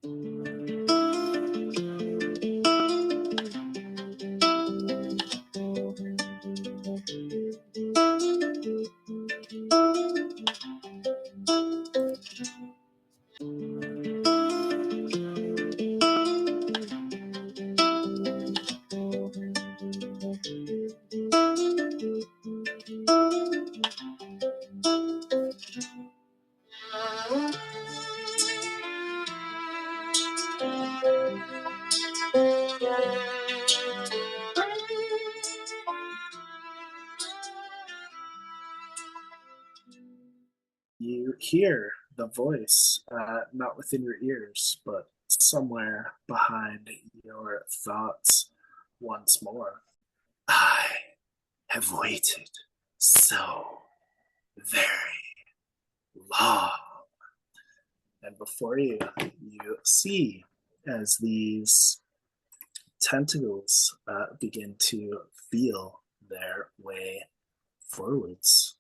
You hear the voice, not within your ears, but somewhere behind your thoughts once more. I have waited so very long. And before you, you see as these tentacles begin to feel their way forwards.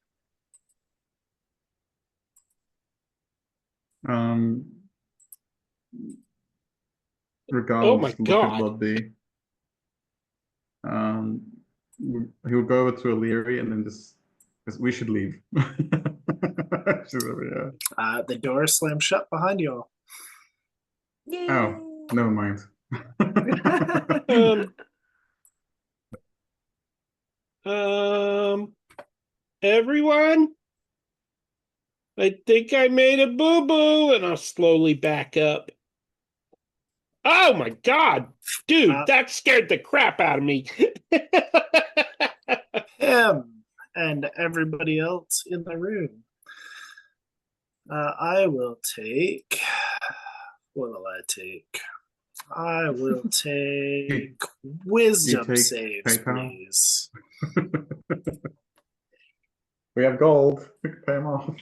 Regards, Oh my look God. at Ludby. He would go over to O'Leary and then just, because we should leave. The door slams shut behind you all. Yay. Oh, never mind. Everyone, I think I made a boo-boo, and I'll slowly back up. Oh my God, dude, that scared the crap out of me. Him and everybody else in the room. I will take. What will I take? I will take wisdom saves, please. We have gold. We can pay him off.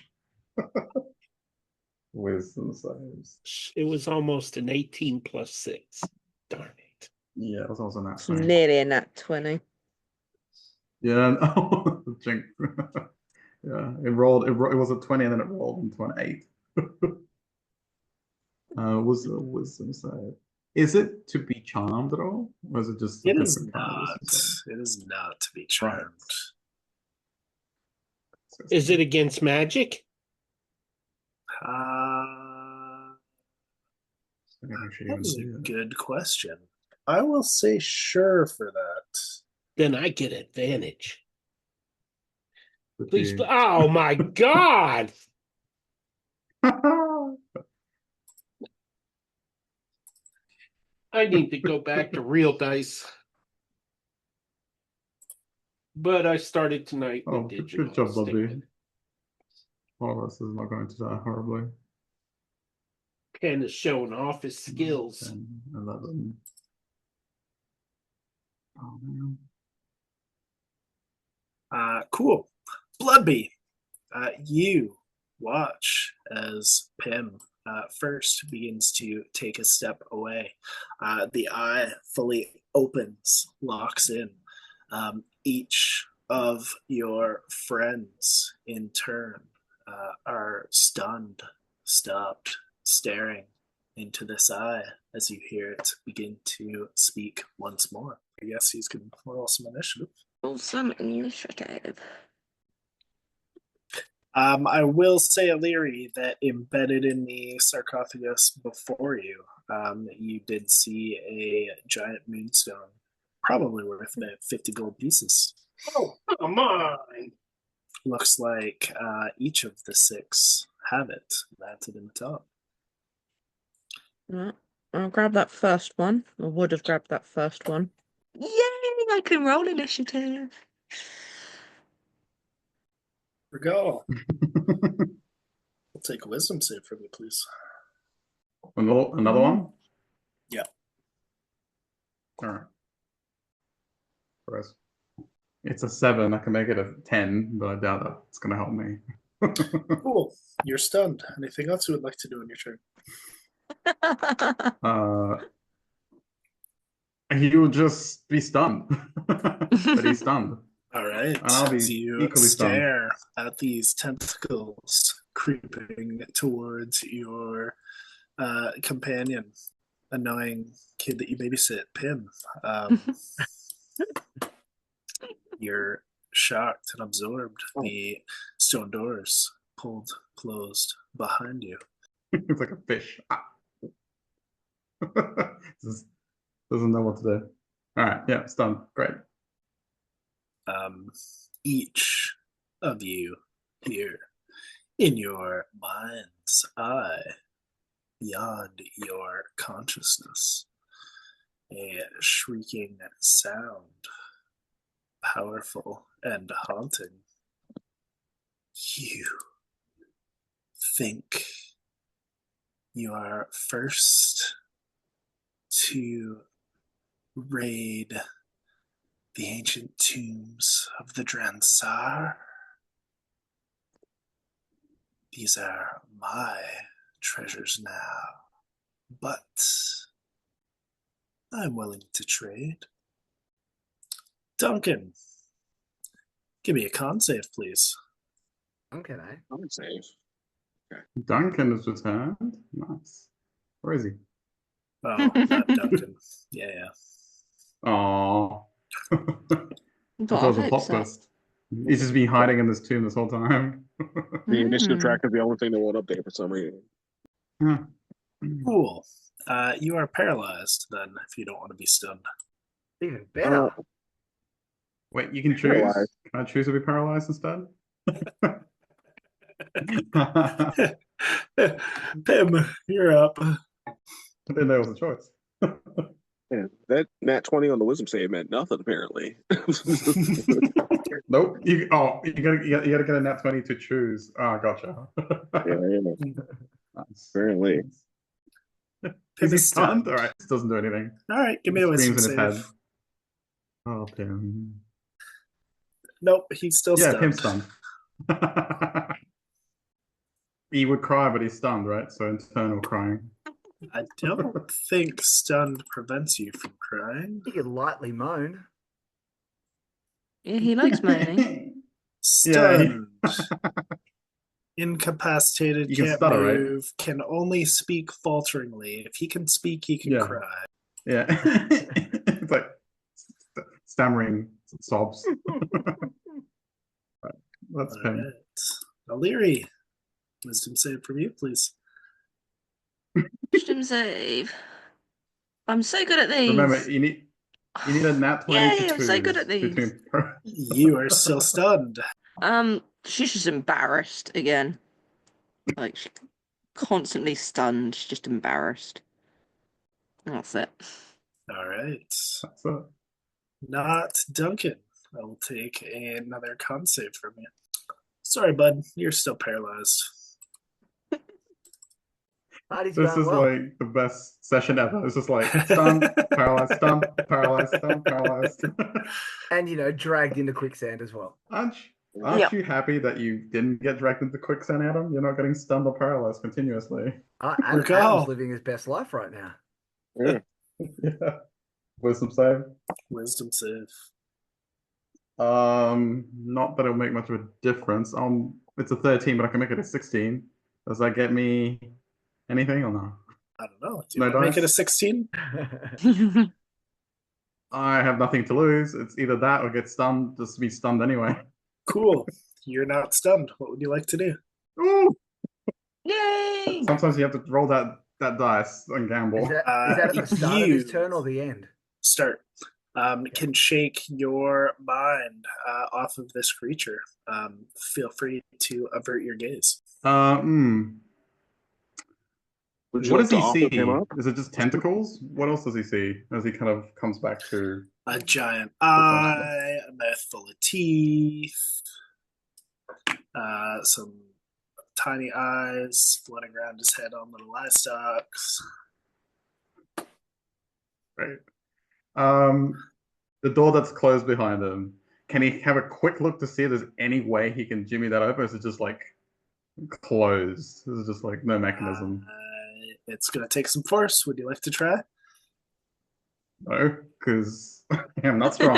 Wisdom saves. It was almost an 18 plus 6. Darn it. Yeah, it was also not nearly a nat 20. Yeah, no. Yeah, it rolled. It was a 20 and then it rolled into an 8. Was a wisdom save. Is it to be charmed at all? Or is it just it is not. It is not to be charmed. Right. Is it against magic? That's a good question. I will say sure for that. Then I get advantage. Please. Oh my God. I need to go back to real dice. But I started tonight with digital. Good job, Bobby. One of us is not going to die horribly. Panda's showing off his skills. 10, 11. Oh, man. Cool. Bloodbee, you watch as Pim first begins to take a step away. The eye fully opens, locks in. Each of your friends in turn are stunned, stopped, staring into this eye as you hear it begin to speak once more. I guess he's going to roll some initiative. Roll some initiative. I will say, Illyri, that embedded in the sarcophagus before you, you did see a giant moonstone, probably worth about 50 gold pieces. Oh, come on! Looks like each of the 6 have it mounted in the top. Right. I'll grab that first one. I would have grabbed that first one. Yay! I can roll initiative. Regal. We'll take a wisdom save from you, please. Another one? Yeah. All right. First. It's a 7. I can make it a 10, but I doubt that it's going to help me. Cool. You're stunned. Anything else you would like to do on your turn? He will just be stunned. But he's stunned. All right. And I'll be you equally stare stunned. at these tentacles creeping towards your companion, annoying kid that you babysit, Pim. You're shocked and absorbed. The stone doors pulled closed behind you. It's like a fish. Ah. Doesn't know what to do. All right, yeah, it's done. Great. Each of you here in your mind's eye, beyond your consciousness, a shrieking sound, powerful and haunting. You think you are first to raid the ancient tombs of the Dransar. These are my treasures now, but I'm willing to trade. Duncan, give me a con save, please. Okay. I'm safe. Duncan has returned. Nice. Where is he? Oh, not Duncan. Yeah. Oh. I thought it was a plot twist. He's just been hiding in this tomb this whole time. The initiative track is the only thing that won't update for some reason. Cool. You are paralyzed then if you don't want to be stunned. Even better. Wait, you can choose? Paralyzed. Can I choose to be paralyzed instead? Pim, you're up. I didn't know it was a choice. Yeah, that nat 20 on the wisdom save meant nothing apparently. Nope. You gotta get a nat 20 to choose. Ah, gotcha. Yeah. Nice. Apparently. Is he stunned? All right, this doesn't do anything. All right, give me a wisdom Screams in his save. head. Oh, Pim. Nope, he's still Yeah, stunned. Pim's stunned. He would cry, but he's stunned, right? So internal crying. I don't think stunned prevents you from crying. You could lightly moan. Yeah, he likes moaning. Stunned. Incapacitated, You can can't stutter, right? move, can only speak falteringly. If he can speak, he can cry. Yeah. It's like stammering sobs. Right. That's All Pim. right. O'Leary, wisdom save from you, please. Wisdom save. I'm so good at these. Remember, you need a nat 20 Yay, to I'm choose so good at these. between. You are still stunned. She's just embarrassed again. Like, she's constantly stunned. She's just embarrassed. That's it. All right. That's it. Not Duncan. I will take another con save from you. Sorry, bud. You're still paralyzed. Party's This going is well. like the best session ever. It's just like stunned, paralyzed, stunned, paralyzed, stunned, paralyzed. And, dragged into quicksand as well. Aren't Yep. you happy that you didn't get dragged into quicksand, Adam? You're not getting stunned or paralyzed continuously. Recall. Adam's living his best life right now. Yeah. Yeah. Wisdom save. Wisdom save. Not that it'll make much of a difference. It's a 13, but I can make it a 16. Does that get me anything or no? I don't know. Do you No want to make dice? it a 16? I have nothing to lose. It's either that or get stunned. Just be stunned anyway. Cool. You're not stunned. What would you like to do? Ooh! Yay! Sometimes you have to roll that dice and gamble. Is that at the start of you- his turn or the end? Start. Can shake your mind off of this creature. Feel free to avert your gaze. Would you What like does he to offer see? him up? Is it just tentacles? What else does he see as he kind of comes back to? A giant eye, a mouth full of teeth, some tiny eyes floating around his head on little eye stalks. Right. The door that's closed behind him. Can he have a quick look to see if there's any way he can jimmy that open? Or is it just like closed? There's just like no mechanism. It's going to take some force. Would you like to try? No, because I'm not strong.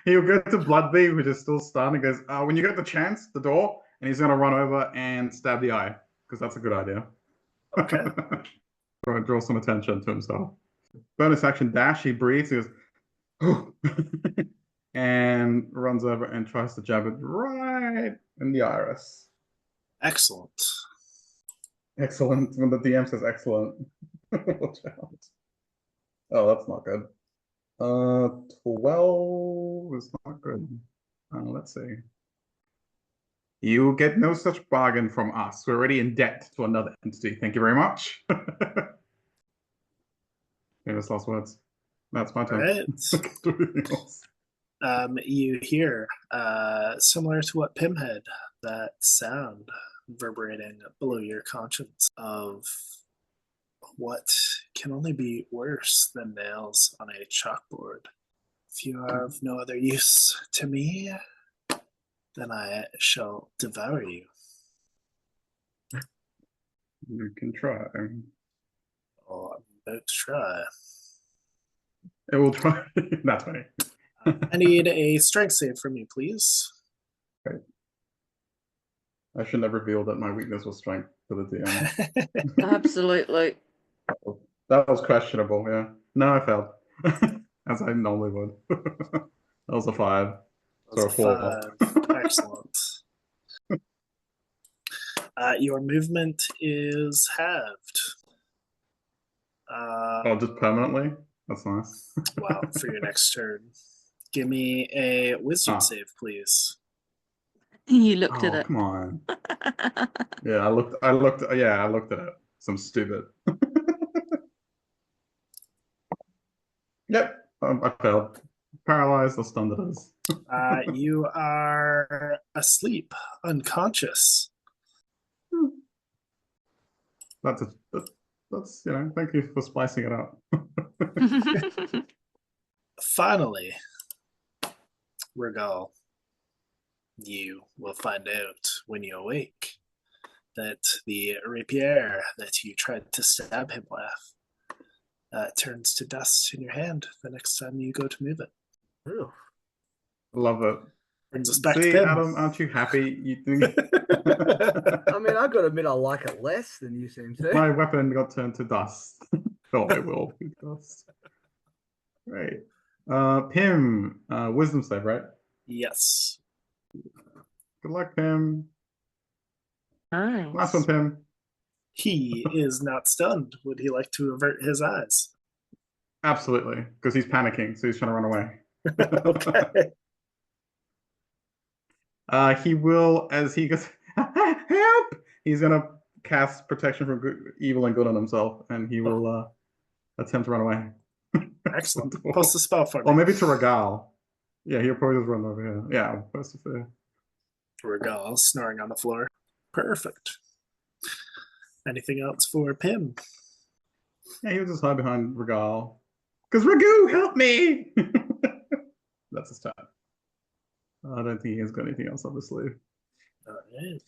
He'll go to Bloodbeat, which is still stunned, and goes, when you get the chance, the door, and he's going to run over and stab the eye. because that's a good idea. Okay. Draw some attention to himself. Bonus action dash, he breathes, he goes, and runs over and tries to jab it right in the iris. Excellent. Excellent. When the DM says excellent, watch out. Oh, that's not good. 12 is not good. Let's see. You get no such bargain from us. We're already in debt to another entity. Thank you very much. Famous last words. That's my All turn. right. You hear, similar to what Pim had, that sound reverberating below your conscience of what can only be worse than nails on a chalkboard. If you are of no other use to me, then I shall devour you. You can try. Oh, I'm about to try. It will try. That's funny. I need a strength save from you, please. Okay. I shouldn't have revealed that my weakness was strength to the DM. Absolutely. That was questionable, yeah. No, I failed. As I normally would. That was a 5. So a 4. 5. Excellent. Your movement is halved. Oh, just permanently? That's nice. Wow, for your next turn. Give me a wisdom save, please. You looked at Oh, it. come on. Yeah, I looked at it. Some stupid. Yep, I failed. Paralyzed or stunned it is. You are asleep, unconscious. That's thank you for spicing it up. Finally, Regal, you will find out when you awake that the rapier that you tried to stab him with turns to dust in your hand the next time you go to move it. Ooh. Love it. Brings us back See, to Pim. Adam, aren't you happy? You think I mean, I've got to admit I like it less than you seem to. my weapon got turned to dust? Oh, it will be dust. Great. Pim, wisdom save, right? Yes. Good luck, Pim. Nice. Last one, Pim. He is not stunned. Would he like to avert his eyes? Absolutely, because he's panicking, so he's trying to run away. Okay. He will, as he goes, help! He's gonna cast protection from evil and good on himself, and he will attempt to run away. Excellent. Post the spell for me. Or maybe to Regal. Yeah, he'll probably just run over here. Yeah, post it for Regal snoring on the floor. Perfect. Anything else for Pim? Yeah, he'll just hide behind Regal. Because Ragu, help me! That's his time. I don't think he's got anything else up his sleeve. All right.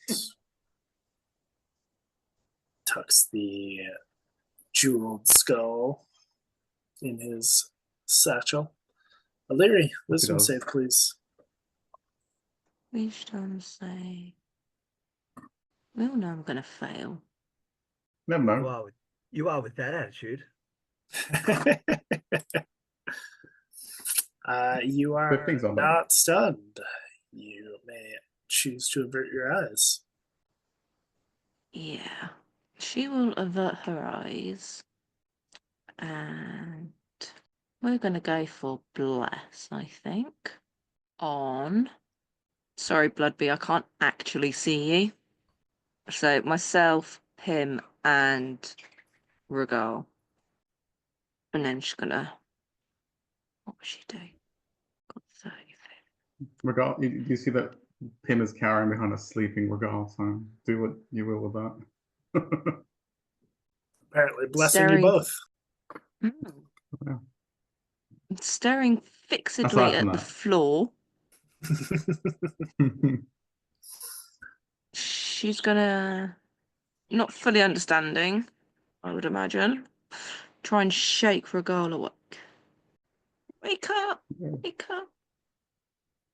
Tucks the jeweled skull in his satchel. O'Leary, wisdom does. save, please. Wisdom save. We all know I'm going to fail. Never know. You are with that attitude. You are Good things on that. not stunned. You may choose to avert your eyes. Yeah. She will avert her eyes. And we're going to go for bless, I think. On. Sorry, Bloodbee, I can't actually see you. So myself, Pim, and Regal. And then she's gonna. What was she doing? Got 30. Regal, you see that Pim is cowering behind a sleeping Regal, so do what you will with that. Apparently blessing you both. Yeah. Staring fixedly Aside at from the that. floor. She's gonna, not fully understanding, I would imagine, try and shake Regal awake. Wake up! Wake up!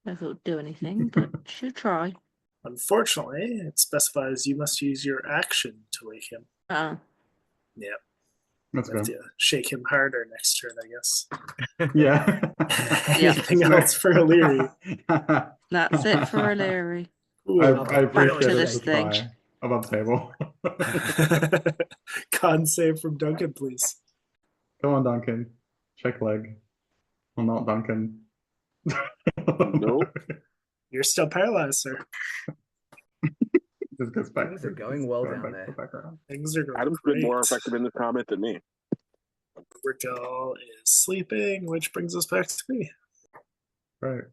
I don't know if it'll do anything, but she'll try. Unfortunately, it specifies you must use your action to wake him. Oh. Yeah. Let's You have go. to shake him harder next turn, I guess. Yeah. Anything else for O'Leary? That's it for O'Leary. I Nothing appreciate really it. this The thing. try above the table. Con save from Duncan, please. Come on, Duncan. Check leg. Well, not Duncan. Nope. You're still paralyzed, sir. Just gets back. Things are going well down back there. to the background. Things are going Adam's great. been more effective in this comment than me. Rigal is sleeping, which brings us back to me. Right.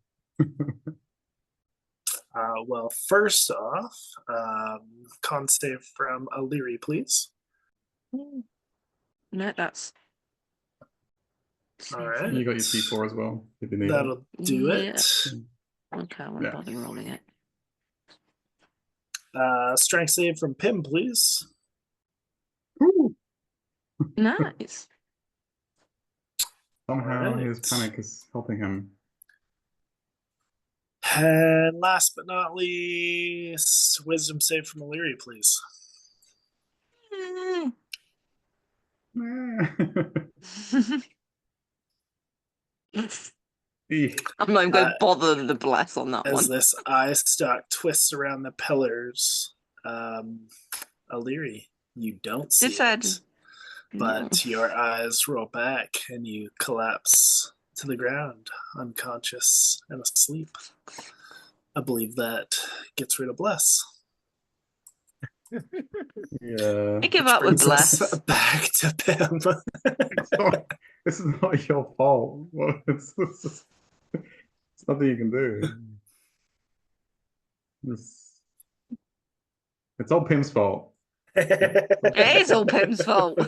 Well, first off, con save from O'Leary, please. No, that's. All right. You got your C4 as well, if you need it. That'll do Yeah. it. Okay, I won't Yeah. bother rolling it. Strength save from Pim, please. Ooh. Nice. Somehow Alright. his panic is helping him. And last but not least, wisdom save from O'Leary, please. I'm not even going to bother the bless on that As one. this eye stalk twists around the pillars, O'Leary, you don't see it, but your eyes roll back and you collapse to the ground, unconscious and asleep. I believe that gets rid of bless. Yeah. I give up with Brings us bless. back to Pim. This is not your fault. Well, it's nothing you can do. It's all Pim's fault. It is all Pim's fault.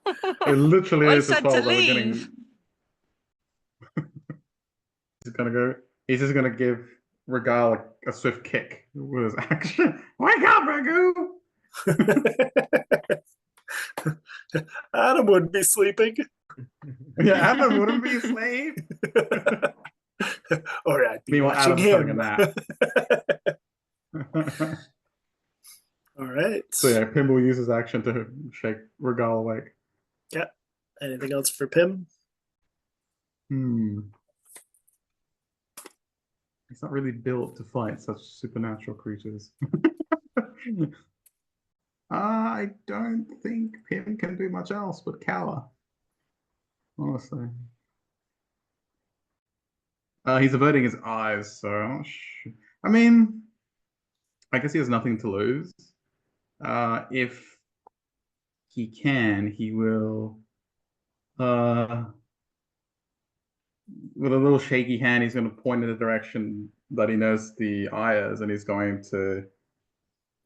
It literally I is his said fault to that we're getting. leave. He's just gonna give Regal a swift kick with his action. Wake up, Ragu! Adam wouldn't be sleeping. Yeah, Adam wouldn't be asleep. Or I'd be Meanwhile, watching Adam's him. having a nap. All right. So yeah, Pim will use his action to shake Regal awake. Yeah. Anything else for Pim? He's not really built to fight such supernatural creatures. I don't think Pim can do much else but cower. Honestly. He's averting his eyes, so I'm not sure. I mean, I guess he has nothing to lose. If he can, he will. With a little shaky hand, he's going to point in the direction that he knows the eye is, and he's going to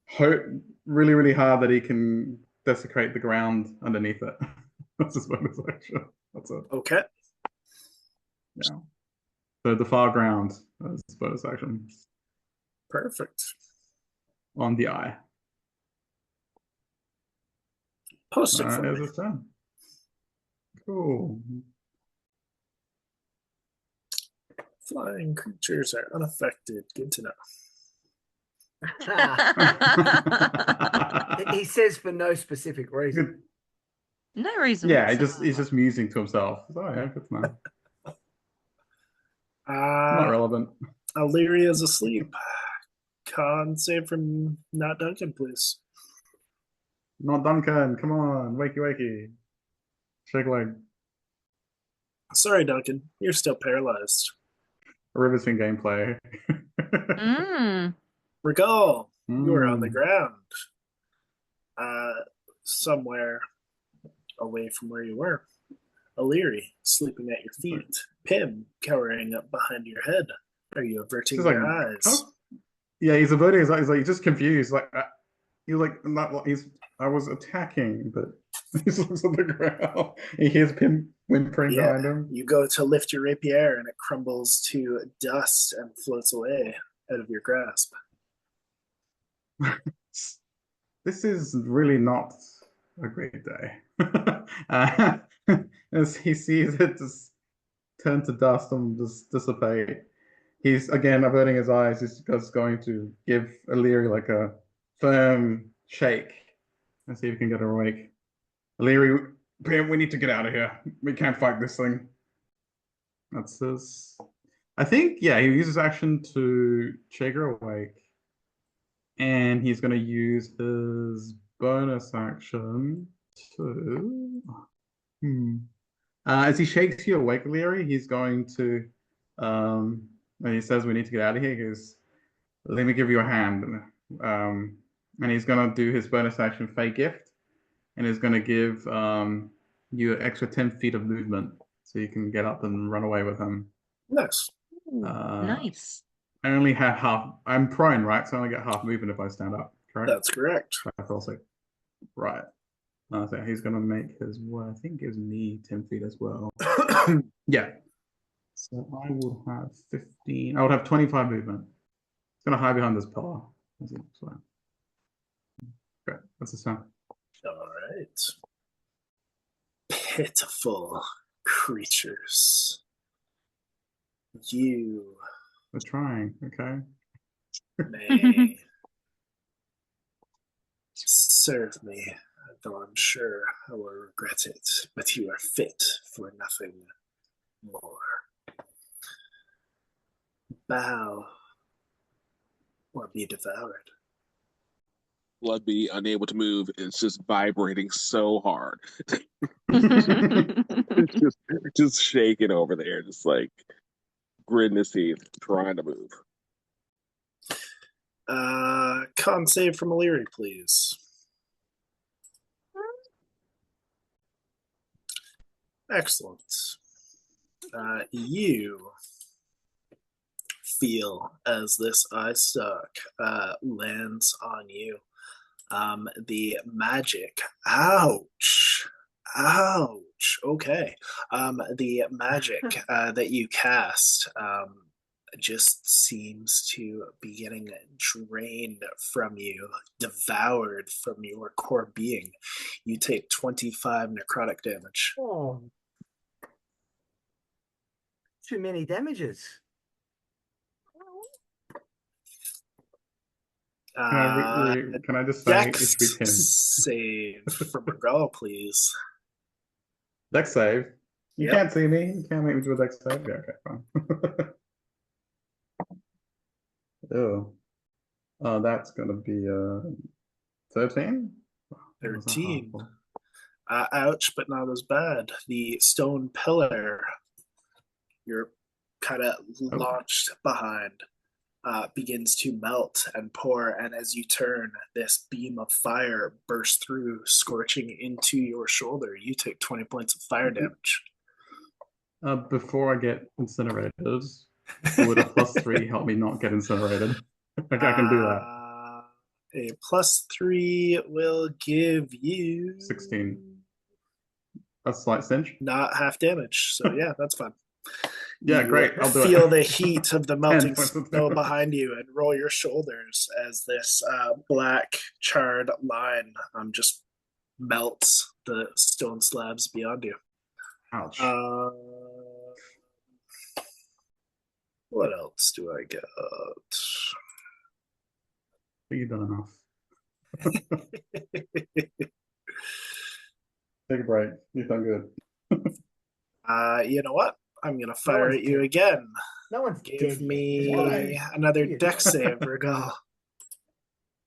hope really, really hard that he can desecrate the ground underneath it. That's his bonus action. That's it. Okay. Yeah. So the far ground is his bonus action. Perfect. On the eye. Post it for There's me. his turn. Cool. Flying creatures are unaffected. Good to know. He says for no specific reason. No reason. Yeah, whatsoever. he's just musing to himself. Oh yeah, good to know. Not relevant. O'Leary is asleep. Con save from not Duncan, please. Not Duncan. Come on, wakey wakey. Shake leg. Sorry, Duncan. You're still paralyzed. Riveting gameplay. Regal, you are on the ground. Somewhere away from where you were. O'Leary, sleeping at your feet. Pim, cowering up behind your head. Are you averting your eyes? Huh? Yeah, he's averting his eyes. He's like, he's just confused. Like, he's like, I was attacking, but he looks at the ground. He hears Pim whimpering behind him. You go to lift your rapier and it crumbles to dust and floats away out of your grasp. This is really not a great day. As he sees it just turn to dust and just dissipate, He's again averting his eyes. He's just going to give Illyri like a firm shake and see if he can get her awake. Illyri, we need to get out of here. We can't fight this thing. That's his. I think, yeah, he uses action to shake her awake. And he's going to use his bonus action to. As he shakes you awake, Leary, he's going to. When he says we need to get out of here, he goes, "Let me give you a hand." And he's going to do his bonus action, Fey Gift, and he's going to give you an extra 10 feet of movement, so you can get up and run away with him. Nice. Nice. I only have half. I'm prone, right? So I only get half movement if I stand up. Correct. That's correct. I feel sick. Right. So he's gonna make his. Well, I think gives me 10 feet as well. Yeah. So I would have 15. I would have 25 movement. It's gonna hide behind this pillar. Okay, that's the sound. All right. Pitiful creatures. You We're trying. Okay. may serve me, though I'm sure I will regret it, but you are fit for nothing more. Bow or be devoured. Bloodby, unable to move, is just vibrating so hard. just shaking over there, just like gritting his teeth, trying to move. Con save from Illyri, please. Excellent. You feel as this eye stalk lands on you. The magic. Ouch. Ouch. Okay. The magic that you cast just seems to be getting drained from you, devoured from your core being. You take 25 necrotic damage. Oh. Too many damages. Can I just say Dex it's him? save from Regal, please. Dex save. You Yep. can't see me. You can't make me do a Dex save. Yeah, okay, fine. That's gonna be 13. 13. Ouch, but not as bad. The stone pillar you're kind of launched behind begins to melt and pour, and as you turn, this beam of fire bursts through, scorching into your shoulder. You take 20 points of fire damage. Before I get incinerated, would a +3 help me not get incinerated? I can do that. A +3 will give you 16. A slight cinch. Not half damage. So yeah, that's fine. Yeah, you great. I'll do it. Feel the heat of the melting 10 points of snow damage. behind you and roll your shoulders as this black charred line just melts the stone slabs beyond you. Ouch. What else do I got? You've done enough. Take a break. You've done good. You know what? I'm gonna fire one's at you dead. again. No one's Give dead. me Why? another You dex know. save, Regal.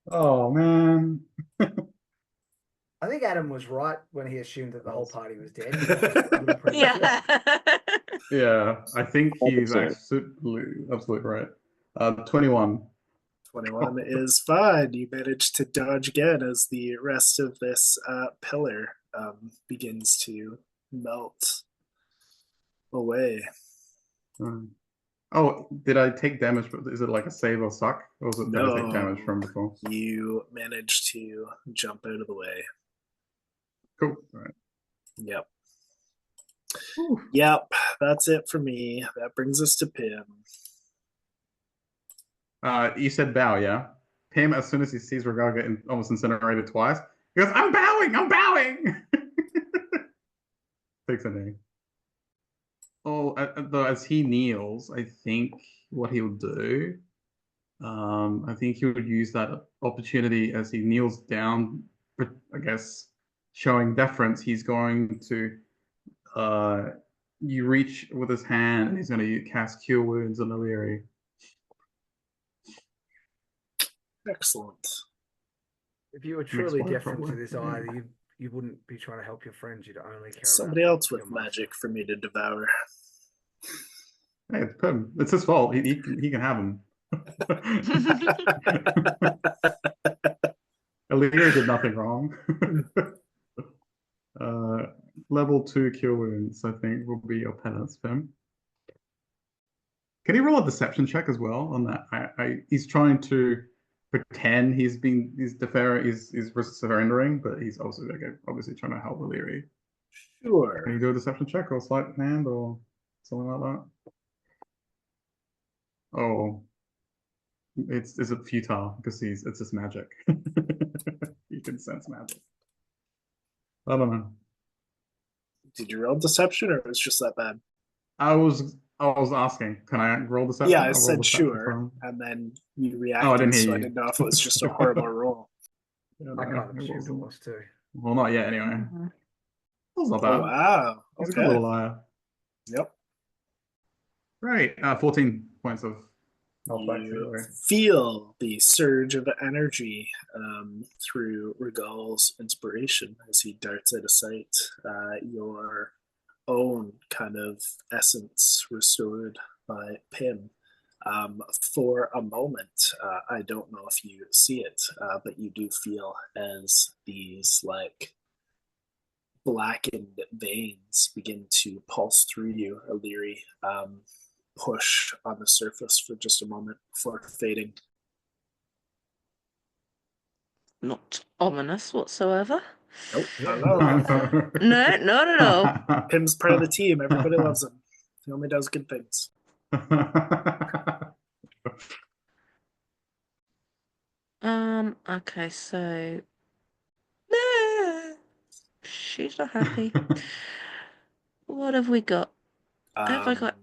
Oh man. I think Adam was right when he assumed that the whole party was dead. Yeah. Yeah, I think he's 100%. absolutely right. 21. 21 is fine. You manage to dodge again as the rest of this pillar begins to melt away. Oh, did I take damage? Is it like a save or suck? Or was it did I take damage from before? You managed to jump out of the way. Cool. All right. Yep. Whew. Yep, that's it for me. That brings us to Pim. You said bow, yeah? Pim, as soon as he sees Regal get almost incinerated twice, he goes, I'm bowing! I'm bowing! Takes a knee. though as he kneels, I think what he'll do, I think he would use that opportunity as he kneels down, I guess, showing deference. He's going to, you reach with his hand, and he's going to cast Cure Wounds on Illyri. Excellent. If you were Makes truly one different to problem. this eye, you wouldn't be trying to help your friends. You'd only care Somebody about else with your master. magic for me to devour. Hey, it's him. It's his fault. He can have him. Illyri did nothing wrong. Level 2 Cure Wounds, I think, will be your penance for him. Can he roll a deception check as well on that? He's trying to pretend he's surrendering, but he's also obviously trying to help Illyri. Sure. Can you do a deception check or sleight of hand or something like that? Oh, is it futile because it's just magic. You can sense magic. I don't know. Did you roll deception, or it was just that bad? I was asking, can I roll deception? Yeah, I I'll roll said deception sure, for him. and then you reacted, Oh, I didn't hear so I you. didn't know if it was just a horrible roll. Yeah, I no, kind of it assumed it wasn't. was too. Well, not yet anyway. Mhm. That was not Oh, bad. wow. He's a good Okay. little liar. Yep. Right. 14 points of health back to You Illyri. feel the surge of energy through Regal's inspiration as he darts out of sight. Your own kind of essence restored by Pym. For a moment, I don't know if you see it, but you do feel as these like blackened veins begin to pulse through you, Illyri. Push on the surface for just a moment before fading. Not ominous whatsoever. Nope, not at Yeah. all. No, not at all. Pym's part of the team. Everybody loves him. He only does good things. Okay, so no, she's not happy. What have we got? Have I got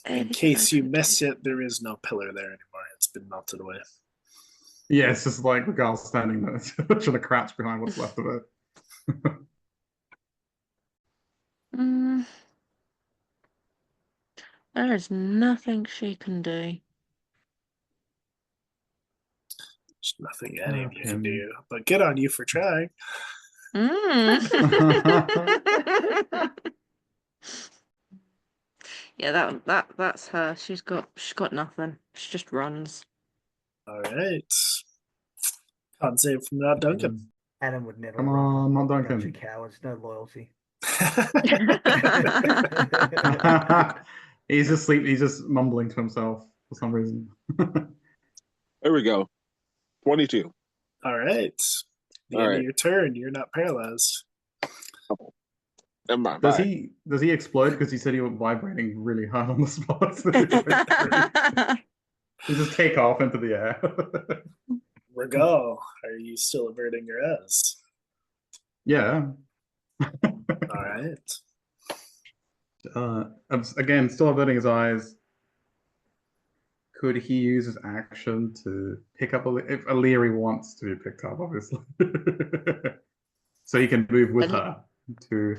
In anything case I you can missed do? it, there is no pillar there anymore. It's been melted away. Yeah, it's just like the girl standing there trying to crouch behind what's left of it. There is nothing she can do. There's nothing any of you can Pym. do. But good on you for trying. Yeah, that's her. She's got nothing. She just runs. All right. Can't save from that, Duncan. Adam would never Come run. on, not Bunch Duncan. of cowards, no loyalty. He's asleep. He's just mumbling to himself for some reason. There we go. 22. All right. The All end right. of your turn. You're not paralyzed. Never mind. Does Bye. he explode because he said he was vibrating really hard on the spot? He just take off into the air. Regal, are you still averting your eyes? Yeah. All right. Again, still averting his eyes. Could he use his action to pick up if Illyri wants to be picked up, obviously, so he can move with her to.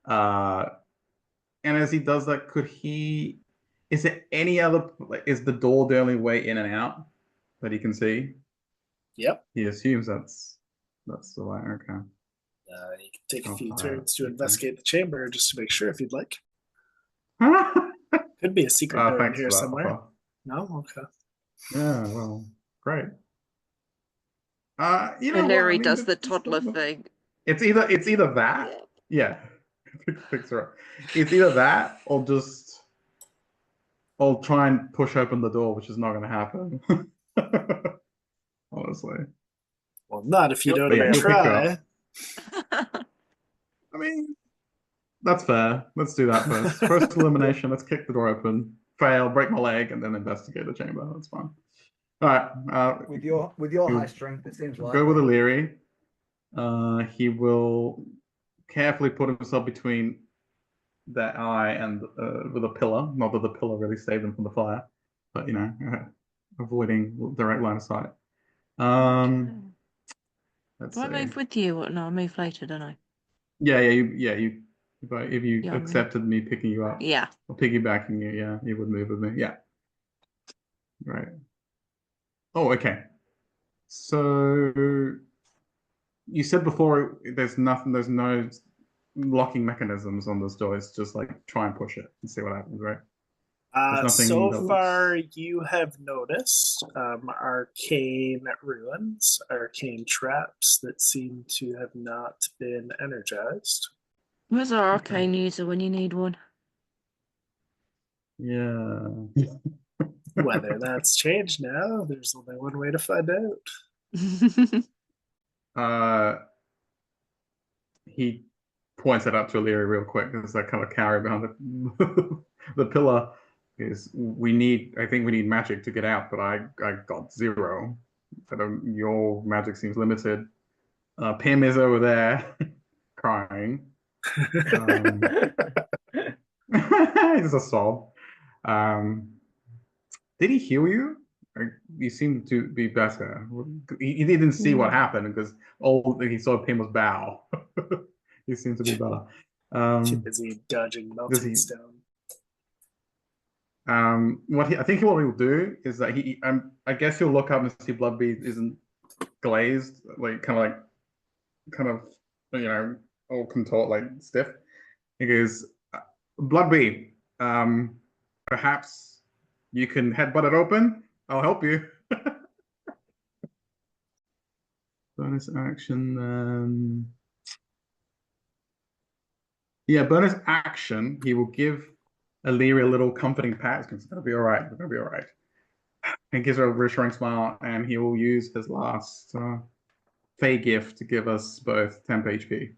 And as he does that, could he? Is there any other? Is the door the only way in and out that he can see? Yep. He assumes that's the way. Okay. You can take a few Oh, turns to okay. investigate the chamber just to make sure if you'd like. Could be a secret door in Thanks here for that somewhere. offer. No? Okay. Yeah, well, great. You know And what? I Larry mean, does the toddler thing. It's either that. Yeah. Fix her up. It's either that or just I'll try and push open the door, which is not going to happen. Honestly. Well, not if you don't But yeah, even he'll pick you try. up. I mean, that's fair. Let's do that first. First elimination. Let's kick the door open. Fail, break my leg, and then investigate the chamber. That's fine. All right. With your you high strength, it seems like go with Illyri. He will carefully put himself between that eye and with a pillar. Not that the pillar really saved them from the fire, but avoiding direct line of sight. Let's Do I see. move with you? Or no, I move later, don't I? Yeah. If you Yeah, accepted me picking you up Yeah. or piggybacking you, yeah, you would move with me. Yeah. Right. Oh, okay. So you said before there's no locking mechanisms on this door. It's just like try and push it and see what happens, right? There's nothing So that far, you have noticed arcane ruins, arcane traps that seem to have not been energized. Where's our Okay. arcane user when you need one? Yeah. Whether that's changed now, there's only one way to find out. He points it up to Illyria real quick. There's that kind of carry behind the pillar. I think we need magic to get out, but I got 0. Your magic seems limited. Pim is over there crying. It's a sob. Did he heal you? You seem to be better. He didn't see what happened because all he saw Pim was bow. He seems to be better. Too busy dodging melting stone. I think what he'll do is that I guess he'll look up and see Bloodbeat isn't glazed, like kind of all contort, like stiff. He goes, Bloodbeat, perhaps you can headbutt it open. I'll help you. Bonus action. Yeah, bonus action. He will give Illyria a little comforting pat. It's going to be all right. It's going to be all right. And gives her a reassuring smile, and he will use his last Fey gift to give us both temp HP.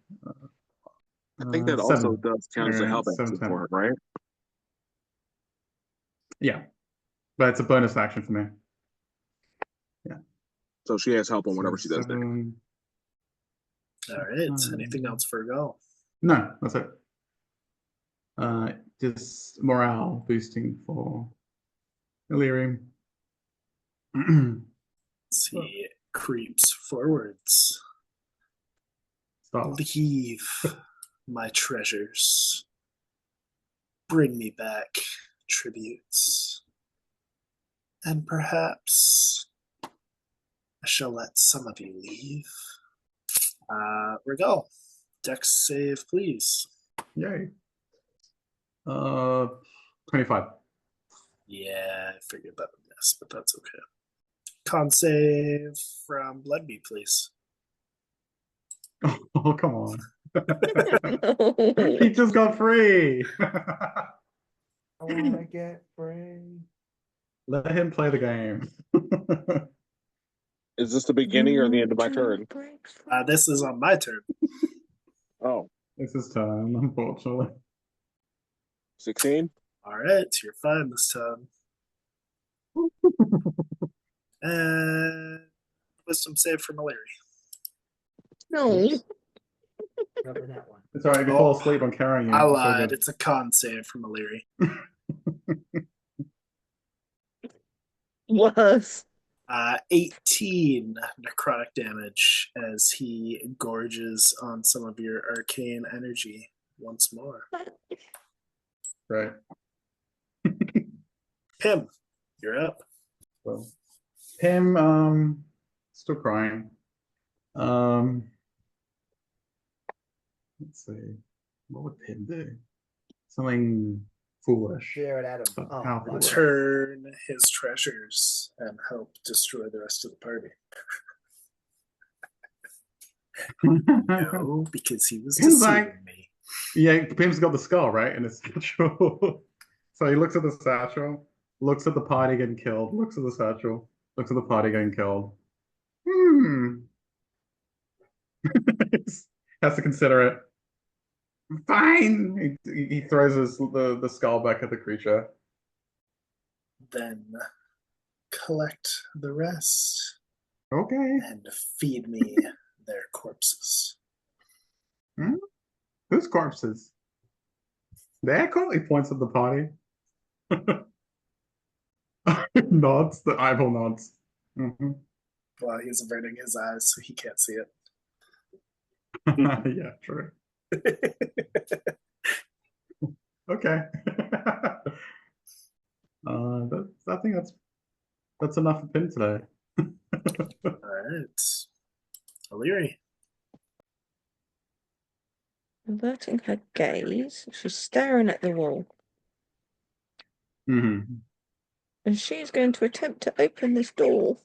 I think that also does count as a help action 7, 10. for her, right? Yeah, but it's a bonus action for me. Yeah. So she has help on whatever she does there. All right. Anything else for a go? No, that's it. Just morale boosting for Illyrium. He creeps forwards. Stop. Leave my treasures. Bring me back tributes. And perhaps I shall let some of you leave. Regal, Dex save, please. Yay. 25. Yeah, I figured that would miss, but that's okay. Con save from Bloodbeat, please. Oh, come on. He just got free. I want to get free. Let him play the game. Is this the beginning or the end of my turn? This is on my turn. Oh. It's his turn, unfortunately. 16? All right, you're fine this time. And wisdom save from Illyria. No. Cover that one. It's alright, if you fall asleep, I'm carrying you. I lied. It's a con save from Illyria. Worse. 18 necrotic damage as he gorges on some of your arcane energy once more. Right. Pim, you're up. So, Pim, still crying. Let's see. What would Pim do? Something foolish. Share it at him. But Oh, how fuck. foolish? Turn his treasures and help destroy the rest of the party. No, because he was Pim's deceiving me. Yeah, Pim's got the skull, right? In his satchel. So he looks at the satchel, looks at the party getting killed, looks at the satchel, looks at the party getting killed. Has to consider it. Fine. He throws the skull back at the creature. Then collect the rest Okay. and feed me their corpses. Whose corpses? The aircon, he points at the party. Nods, the eyeball nods. Mhm. Well, he's averting his eyes, so he can't see it. Yeah, true. Okay. I think that's enough for Pin today. All right. O'Leary. Averting her gaze, she's staring at the wall. Mhm. And she's going to attempt to open this door.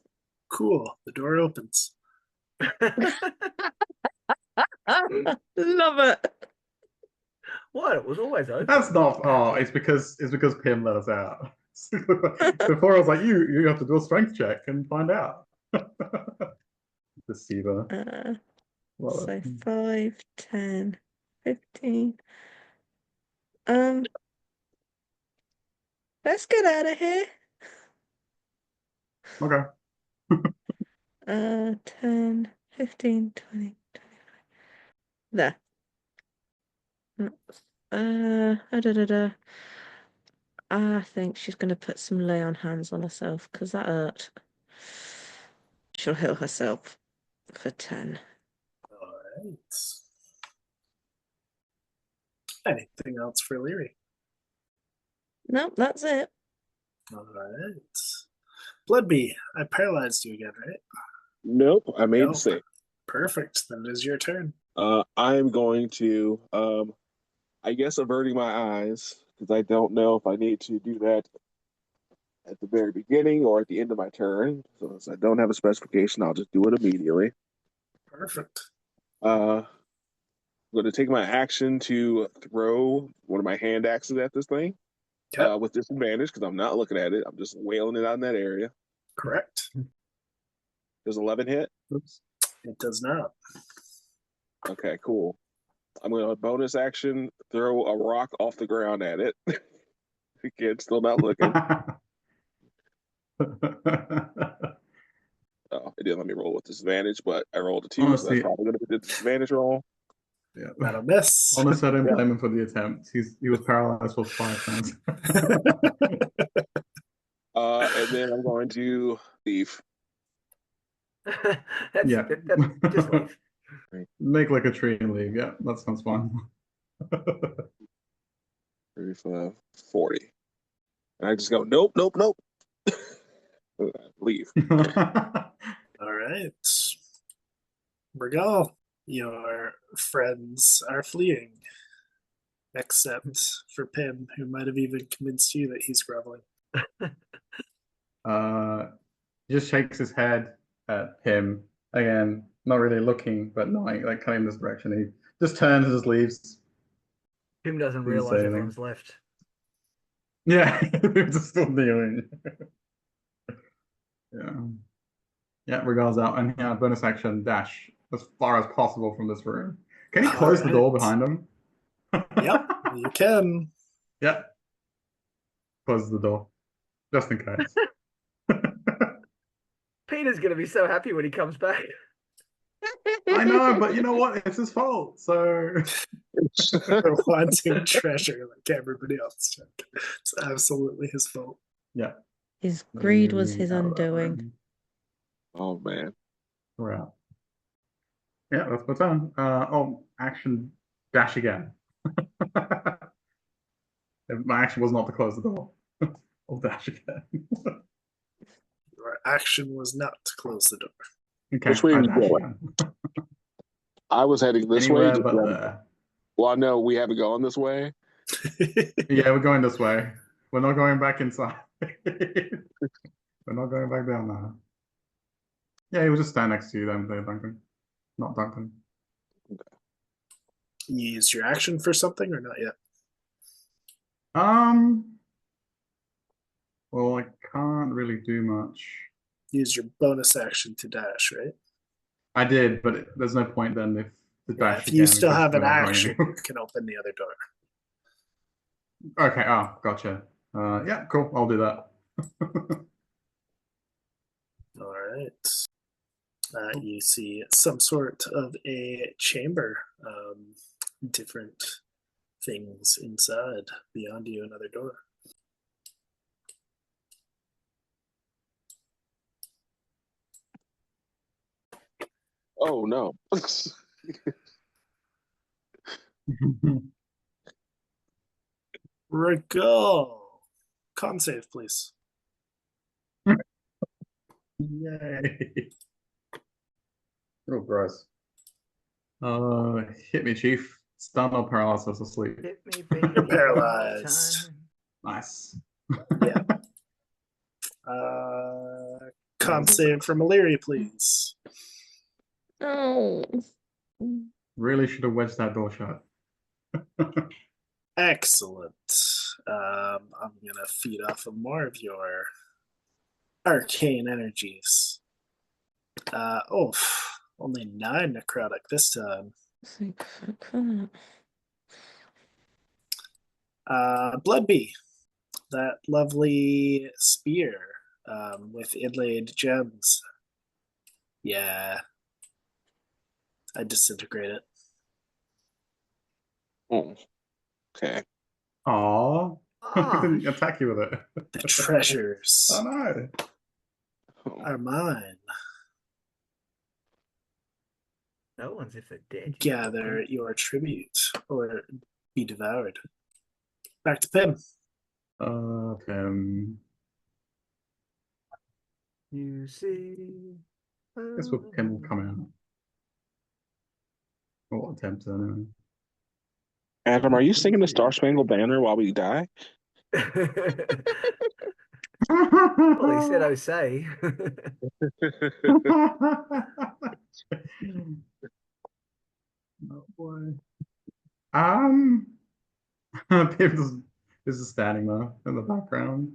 Cool. The door opens. Love it. What? It was always open. That's not. Oh, it's because Pim let us out. Before I was like, you have to do a strength check and find out. Deceiver. Love So it. 5, 10, 15. Let's get out of here. Okay. 10, 15, 20, 25. There. I think she's going to put some lay on hands on herself because that hurt. She'll heal herself for 10. All right. Anything else for Leary? Nope, that's it. All right. Bloodbee, I paralyzed you again, right? Nope, I made the Nope. same. Perfect. Then it is your turn. I am going to, I guess, averting my eyes because I don't know if I need to do that at the very beginning or at the end of my turn. So since I don't have a specification, I'll just do it immediately. Perfect. I'm going to take my action to throw one of my hand axes at this thing Okay. with disadvantage because I'm not looking at it. I'm just wailing it out in that area. Correct. Does 11 hit? Oops. It does not. Okay, cool. I'm going to bonus action throw a rock off the ground at it. Again, still not looking. Oh, it didn't let me roll with disadvantage, but I rolled a 2, so Honestly, that's probably going to be the disadvantage roll. yeah. That'll miss. Honestly, I don't blame him for the attempt. He was paralyzed for 5 times. And then I'm going to leave. Yeah. Just leave. Make like a tree and leave. Yeah, that sounds fun. 35, 40. And I just go, nope, nope, nope. Leave. All right. Bergal, your friends are fleeing. Except for Pim, who might have even convinced you that he's groveling. He just shakes his head at him again, not really looking, but knowing, like coming in this direction. He just turns and just leaves. Tim doesn't Didn't say realize anything. everyone's left. Yeah, they're just still kneeling. Yeah. Yeah, Regal's out, and yeah, bonus action dash as far as possible from this room. Can he close the door behind him? Yep, you can. Yep. Close the door, just in case. Peter's going to be so happy when he comes back. I know, but you know what? It's his fault. So For wanting treasure like everybody else did. It's absolutely his fault. yeah, His greed was his undoing. Oh, man. We're out. Yeah, that's my turn. Action dash again. My action was not to close the door. I'll dash again. Your action was not to close the door. Okay, Which way I are you dash going? again. I was heading this Anywhere way. but there. Well, no, we haven't gone this way. Yeah, we're going this way. We're not going back inside. We're not going back down now. Yeah, he will just stand next to you then, Duncan. Not Duncan. You used your action for something or not yet? Well, I can't really do much. Use your bonus action to dash, right? I did, but there's no point then if the Yeah, dash if you again, still because have an we're not going action, anywhere. you can open the other door. Okay, gotcha. Yeah, cool. I'll do that. All right. You see some sort of a chamber, different things inside. Beyond you, another door. Oh no. Regal. Con save, please. Yay. Oh, gross. Hit me, Chief. Stun or paralysis asleep. Hit me, baby. You're paralyzed. Nice. Yeah. Con save from Illyria, please. Oh. Really should have wedged that door shut. Excellent. I'm gonna feed off of more of your arcane energies. Only 9 necrotic this time. Bloodbee, that lovely spear with inlaid gems. Yeah, I disintegrate it. Oh, okay. Aww. I didn't attack you with it. The treasures Oh no. are mine. No one's if they're dead. Gather your tribute or be devoured. Back to Pim. You see. I guess Pim will come out. Or attempt to, anyway. Adam, are you singing the Star Spangled Banner while we die? Well, he said, "I say." Oh boy. Pim is standing there in the background.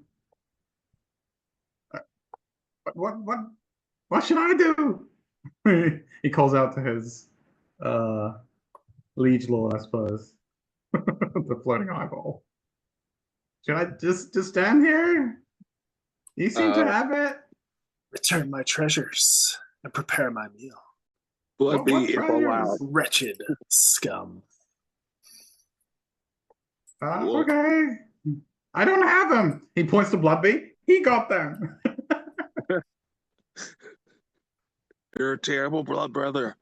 What should I do? He calls out to his liege lord, I suppose. The floating eyeball. Should I just stand here? You seem to have it. Return my treasures and prepare my meal. Bloodbee, if treasures? allowed. Wretched scum. Look. Okay. I don't have them. He points to Bloodbee. He got them. You're a terrible blood brother.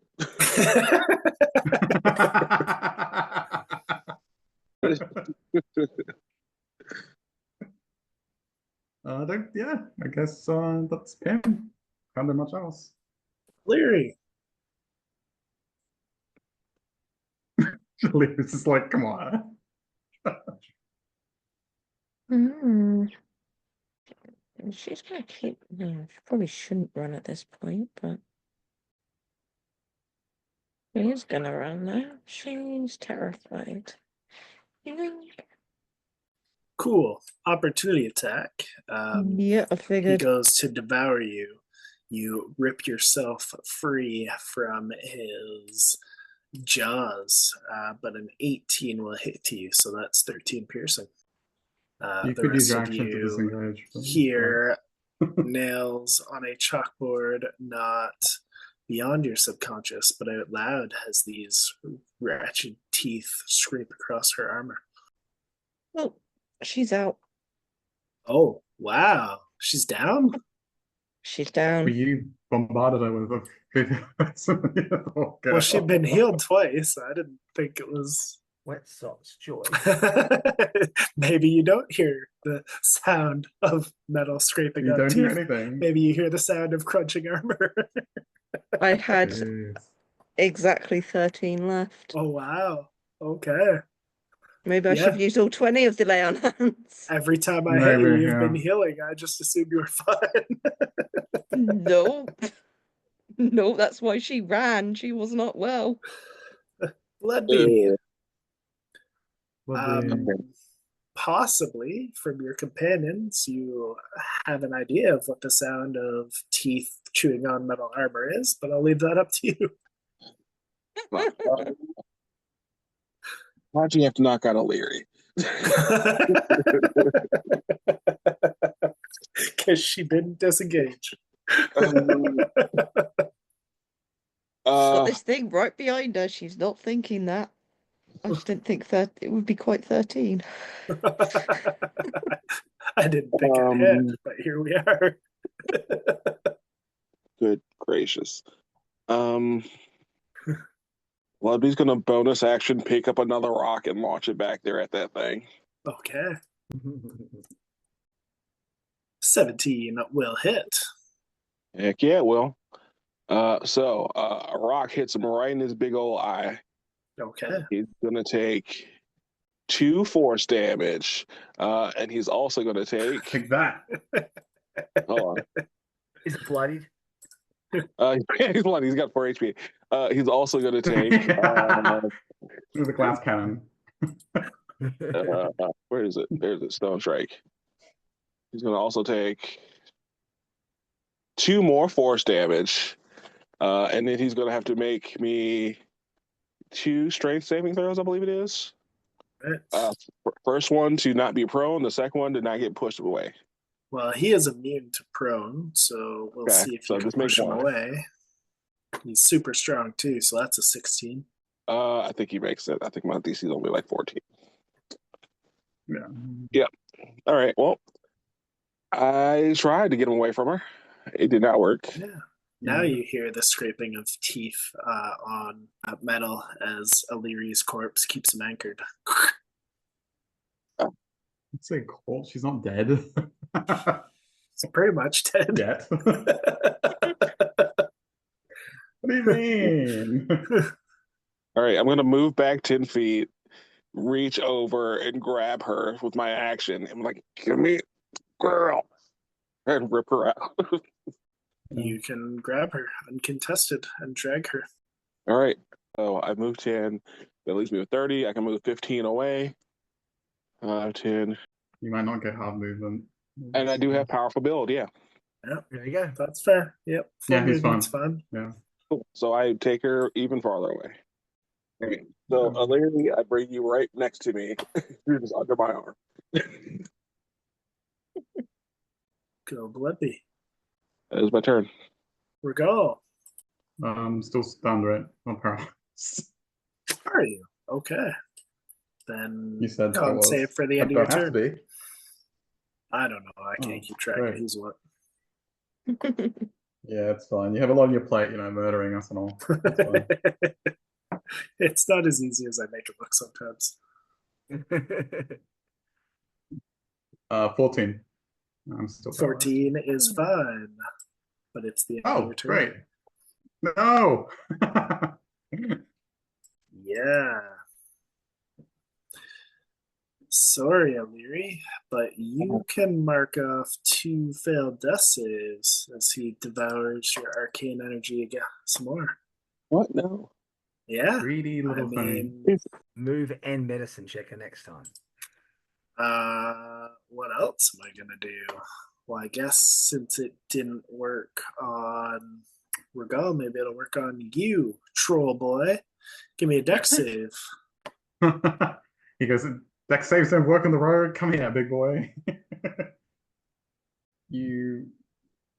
Yeah, I guess that's Pim. Can't do much else. Leary. It's just like, come on. She's gonna keep. No, she probably shouldn't run at this point, but she is gonna run now. She's terrified. Cool. Opportunity attack. Yeah, I He figured. goes to devour you. You rip yourself free from his jaws, but an 18 will hit you, so that's 13 piercing. You The could use rest your of action to you disengage. hear nails on a chalkboard, not beyond your subconscious, but out loud, as these wretched teeth scrape across her armor. Oh, she's out. Oh, wow. She's down? She's But down. you bombarded her with a Well, she'd been healed twice. I didn't think it was. Wet socks, joy. Maybe you don't hear the sound of metal scraping You on don't teeth. hear anything. Maybe you hear the sound of crunching armor. I had Jeez. exactly 13 left. Oh, wow. Okay. Maybe I should have used all 20 of the lay on hands. Every time I hit you, Maybe, you've yeah. been healing. I just assumed you were fine. No. No, that's why she ran. She was not well. Bloodbeam. Bloodbeam. Possibly from your companions, you have an idea of what the sound of teeth chewing on metal armor is, but I'll leave that up to you. Why'd you have to knock out O'Leary? Because she didn't disengage. Got this thing right behind her. She's not thinking that. I just didn't think that it would be quite 13. I didn't think I'd hit, but here we are. Good gracious. Ludby's gonna bonus action pick up another rock and launch it back there at that thing. Okay. 17 will hit. Heck yeah, it will. So a rock hits him right in his big old eye. Okay. He's gonna take 2 force damage, and he's also gonna take. Take that. Hold Is it bloodied? on. He's bloody. He's got 4 HP. He's also gonna take. Through the glass cannon. Where is it? There's it. Stone Strike. He's gonna also take 2 more force damage, and then he's gonna have to make me 2 strength saving throws. I believe it is. First one to not be prone. The second one to not get pushed away. Well, he is immune to prone, so we'll see if you can push him away. He's super strong too, so that's a 16. I think he makes it. I think my DC is only like 14. Yeah. Yep. All right. Well, I tried to get him away from her. It did not work. Yeah. Now you hear the scraping of teeth on metal as Illyri's corpse keeps him anchored. It's like cold. She's not dead. It's pretty much dead. Yet. What do you mean? All right. I'm going to move back 10 feet, reach over and grab her with my action. I'm like, give me, girl, and rip her out. You can grab her uncontested and drag her. All right. So I moved 10. That leaves me with 30. I can move 15 away. 10. You might not get hard movement. And I do have powerful build, yeah. Yep. There you go. That's fair. Yep. Full Yeah, he's movement's fine. fun. Yeah. Cool. So I take her even farther away. Okay. So Larry, I bring you right next to me. You're just under my arm. Go Blippi. That is my turn. We're go. Still stunned, right? Not paralyzed. Are you? Okay. Then You said con save for the end of your turn. To be. I don't know. I can't keep track of who's what. Yeah, it's fine. You have a lot on your plate, murdering us and all. It's fine. It's not as easy as I make it look sometimes. 14. I'm still 14 is fine, but it's the end of your turn. Great. No. Yeah. Sorry, Illyri, but you can mark off 2 failed death saves as he devours your arcane energy again some more. What? No. Yeah. Greedy little thing. Move and medicine checker next time. What else am I gonna do? Well, I guess since it didn't work on Regal, maybe it'll work on you, troll boy. Give me a dex save. He goes, dex saves don't work on the road. Come here, big boy. If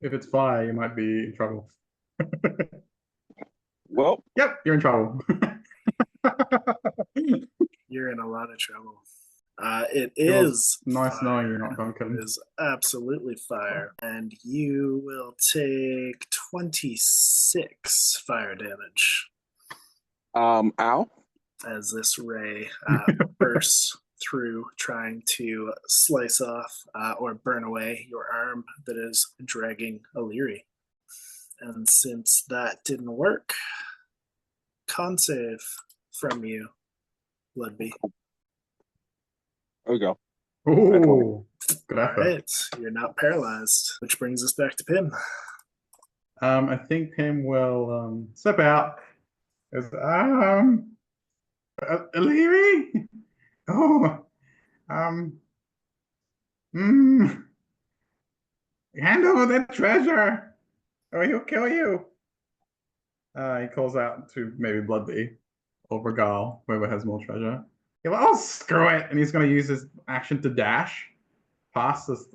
it's fire, you might be in trouble. Well, yep, you're in trouble. You're in a lot of trouble. It is nice fire. knowing you're not Duncan. It is absolutely fire. And you will take 26 fire damage. Ow. As this ray bursts through, trying to slice off or burn away your arm that is dragging Illyri. And since that didn't work, con save from you, Bloodby. There we go. Ooh, good effort. All right, you're not paralyzed, which brings us back to Pim. I think Pim will step out. Illyri? Oh, hand over that treasure, or he'll kill you. He calls out to maybe Bloodby or Regal, whoever has more treasure. He'll like, oh, screw it, and he's going to use his action to dash past this,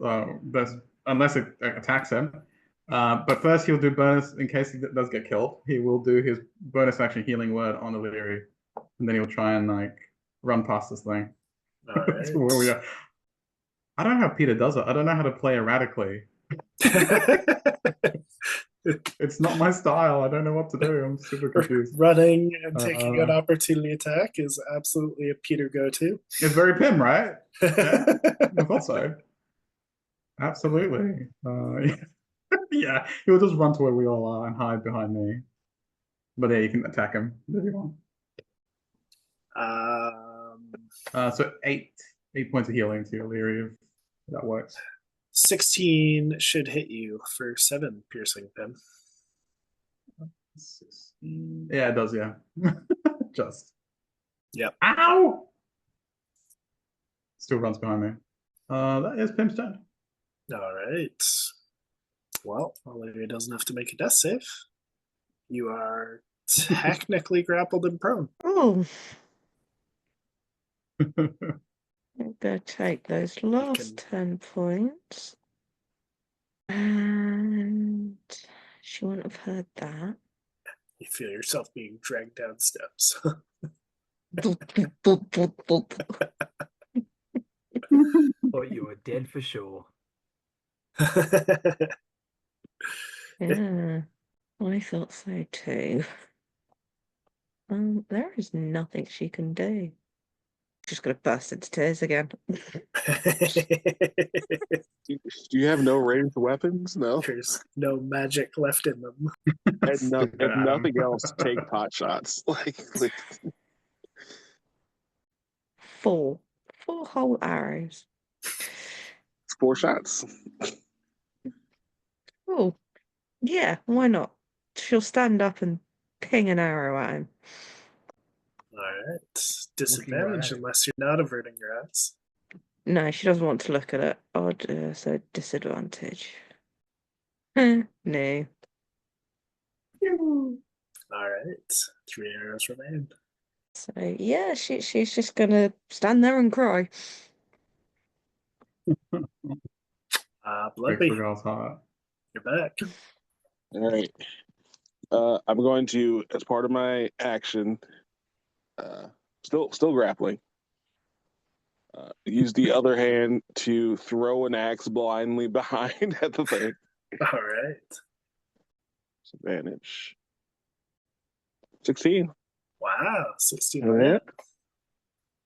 unless it attacks him. But first, he'll do bonus in case he does get killed. He will do his bonus action healing word on Illyri, and then he'll try and run past this thing. All That's where we right. are. I don't know how Peter does it. I don't know how to play erratically. It's not my style. I don't know what to do. I'm super confused. Running and taking an opportunity attack is absolutely a Peter go-to. It's very Pim, right? Yeah, I thought so. Absolutely. Yeah, he'll just run to where we all are and hide behind me. But yeah, you can attack him if you want. So eight points of healing to your Leary, if that works. 16 should hit you for 7 piercing, Pim. 16. Yeah, it does, yeah. Just. Yep. Ow! Still runs behind me. That is Pim's turn. All right. Well, Olivia doesn't have to make a death save. You are technically grappled and prone. Oh. I'm going to take those last 10 points. And she wouldn't have heard that. You feel yourself being dragged down steps. Thought you were dead for sure. Yeah, I thought so too. There is nothing she can do. She's going to burst into tears again. Do you have no ranged weapons? No. There's no magic left in them. And nothing else, take pot shots. Like 4 whole arrows. 4 shots. Oh, yeah, why not? She'll stand up and ping an arrow at him. All right. Disadvantage unless you're not averting your eyes. No, she doesn't want to look at it. Odd, so disadvantage. No. All right. 3 arrows remain. So yeah, she's just gonna stand there and cry. Bloodby, Girl's heart. you're back. All right. I'm going to, as part of my action, still grappling. Use the other hand to throw an axe blindly behind at the thing. All right. Advantage. 16. Wow, 16. Yeah.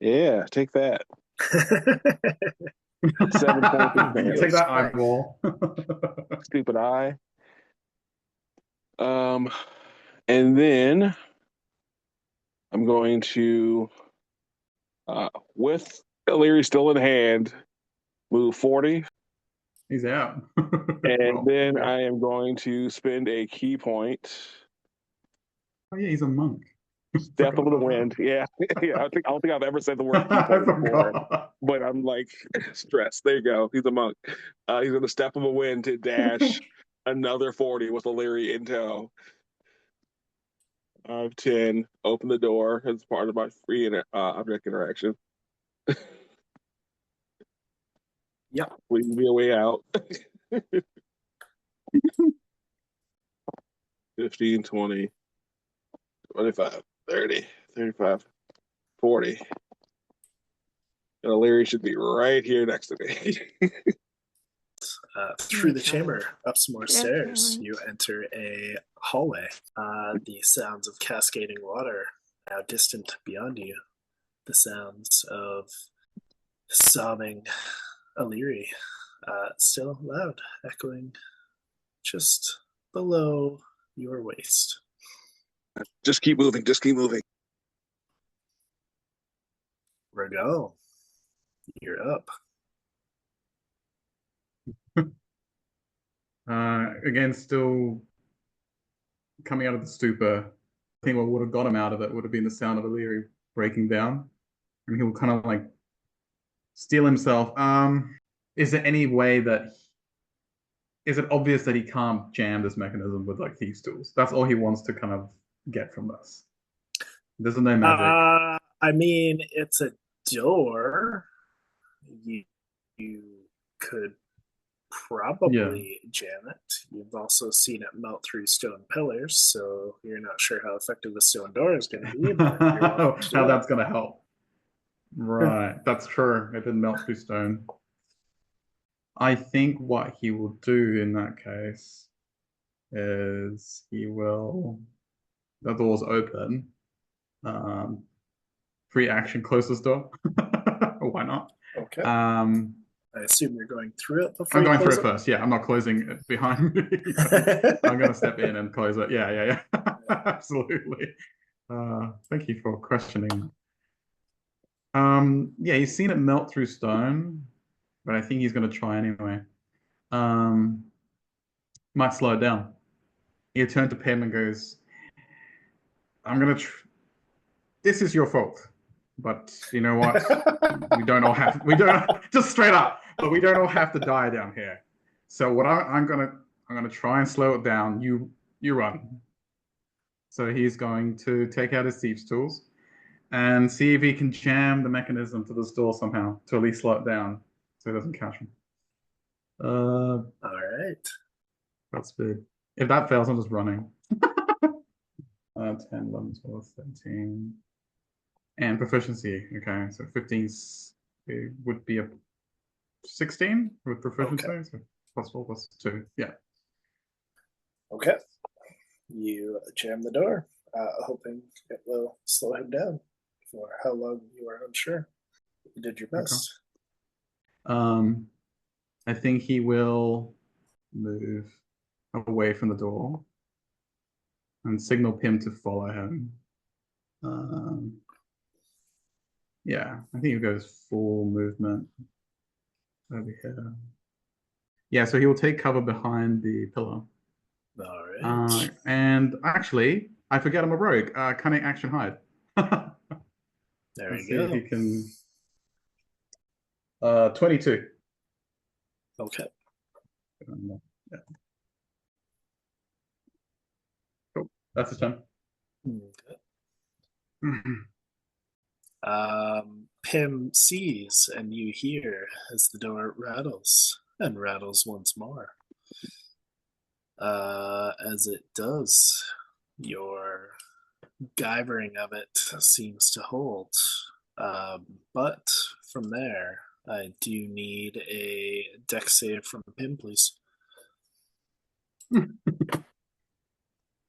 Yeah, take that. 7 points of damage. Take that eyeball. Stupid eye. And then I'm going to, with Illyri still in hand, move 40. He's out. And then I am going to spend a key point. Oh yeah, he's a monk. Death of the Wind. Yeah. Yeah. I don't think I've ever said the word key point before. But I'm like stressed. There you go. He's a monk. He's in the step of a wind to dash another 40 with Illyri in tow. 10. Open the door as part of my free object interaction. Yep. Leave me a way out. 15, 20, 25, 30, 35, 40. And Illyri should be right here next to me. Through the chamber, up some more stairs, you enter a hallway. The sounds of cascading water now distant beyond you. The sounds of sobbing Illyri still loud, echoing just below your waist. Just keep moving. Just keep moving. Ragal, you're up. Again, still coming out of the stupor. I think what would have got him out of it would have been the sound of Illyri breaking down. And he'll kind of like steel himself. Is there any way that is it obvious that he can't jam this mechanism with like thieves' tools? That's all he wants to kind of get from this. There's no magic. I mean, it's a door. You could probably jam it. You've also seen it melt through stone pillars, so you're not sure how effective the stone door is going to be. But how that's going to help. Right, that's true. It didn't melt through stone. I think what he will do in that case is he will. The door's open. Free action, close this door. Why not? Okay. I assume you're going through it before I'm you going through close it first. Yeah, I'm not closing it behind me. I'm going to step in and close it. Yeah. Absolutely. Thank you for questioning. Yeah, he's seen it melt through stone, but I think he's going to try anyway. Might slow it down. He turns to Pam and goes, I'm going to... This is your fault. But you know what? we don't just straight up, but we don't all have to die down here. So what I'm gonna try and slow it down. You run. So he's going to take out his thieves' tools and see if he can jam the mechanism to this door somehow to at least slow it down so it doesn't catch him. All right. That's big. If that fails, I'm just running. 10, 11, 12, 13. And proficiency, okay, so 15 would be a 16 with proficiency, Okay. so plus 4 plus 2, yeah. Okay. You jam the door, hoping it will slow him down. For how long you are unsure. You did your best. Okay. I think he will move away from the door and signal Pim to follow him. Yeah, I think he goes full movement over here. Yeah, so he will take cover behind the pillar. All right. And actually, I forget I'm a rogue. Cunning action hide. There Let's you see if go. he can. 22. Okay. Yeah. Cool. That's a 10. Pim sees and you hear as the door rattles and rattles once more. As it does, your guyvering of it seems to hold. But from there, I do need a dex save from Pim, please.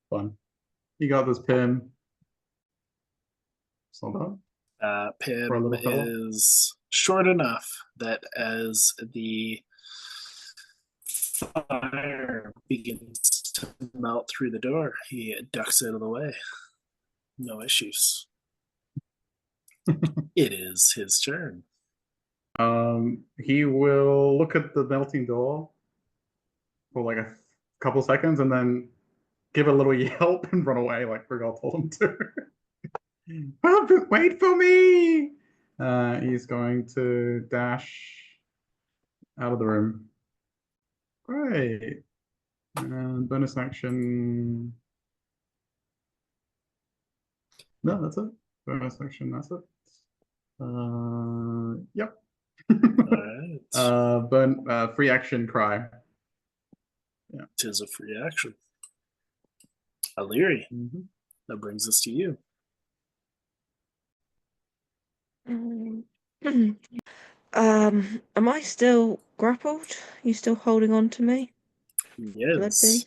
Fun. You got this, Pim. It's not bad. Pim is short enough that as the fire begins to melt through the door, he ducks out of the way. No issues. It is his turn. He will look at the melting door for like a couple seconds and then give a little yelp and run away like Brigal told him to. Wait for me! He's going to dash out of the room. Great. And bonus action. No, that's it. Bonus action, that's it. Yep. All right. Free action cry. Yeah. Tis a free action. Aliri, that brings us to you. Am I still grappled? You still holding on to me? Yes.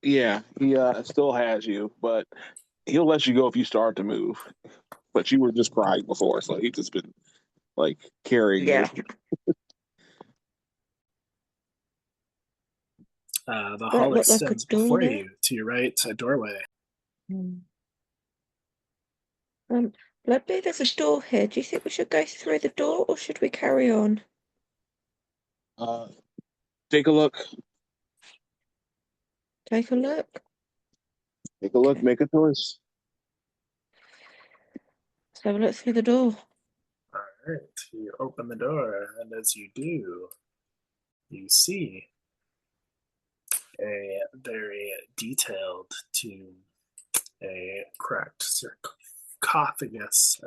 Yeah, he still has you, but he'll let you go if you start to move. But you were just crying before, so he's just been like carrying you. The hall extends before you. To your right, a doorway. Bloodbeard, there's a door here. Do you think we should go through the door or should we carry on? Take a look. Take a look. Take a look. Make a choice. Let's have a look through the door. All right. You open the door, and as you do, you see a very detailed tomb, a cracked sarcophagus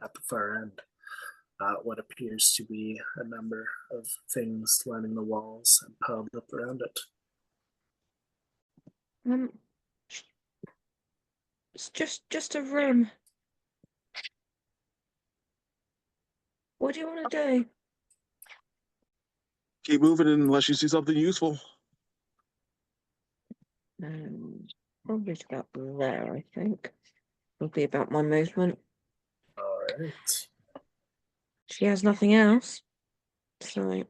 at the far end. What appears to be a number of things lining the walls and piled up around it. It's just a room. What do you want to do? Keep moving unless you see something useful. Probably about there, I think. Probably about my movement. All right. She has nothing else. So, All right.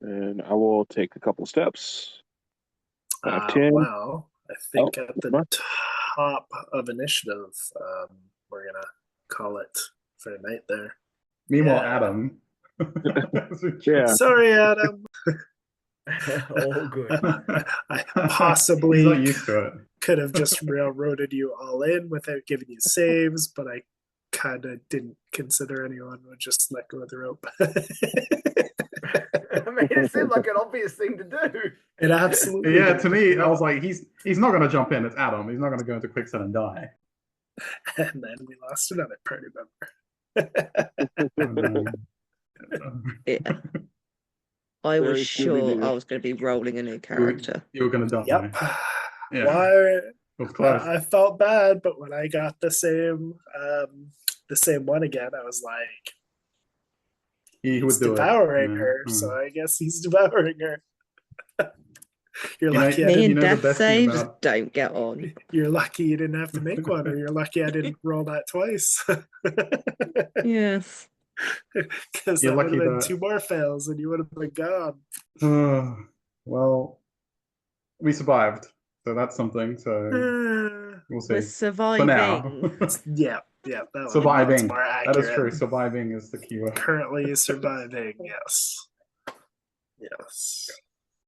And I will take a couple steps. 5, 10. Well, I think at the what? top of initiative, we're gonna call it for the night there. Meanwhile, Yeah. Adam. Yeah. Sorry, Adam. All good. I He's possibly not used to it. could have just railroaded you all in without giving you saves, but I kind of didn't consider anyone would just let go of the rope. I mean, it seemed like an obvious thing to do. It absolutely Yeah, did. to me, I was like, he's not going to jump in. It's Adam. He's not going to go into quicksand and die. And then we lost another party And, yeah. I was Very sure Scooby-Doo. I was going to be rolling a new character. you were going to die. Yep. Yeah. Why? Of course. I felt bad, but when I got the same one again, I was like, he would he's do devouring it. her, so I guess he's devouring her. You're You know, lucky I Me didn't. and the death best thing saves about- don't get on. You're lucky you didn't have to make one, or you're lucky I didn't roll that twice. Yes. Because You're that would lucky have been that- 2 more fails, and you would have been gone. Well, we survived, so that's something. So we'll see. We're For surviving. now, Yeah, that one, surviving. that's more That is accurate. true. Surviving is the keyword. Currently surviving. Yes.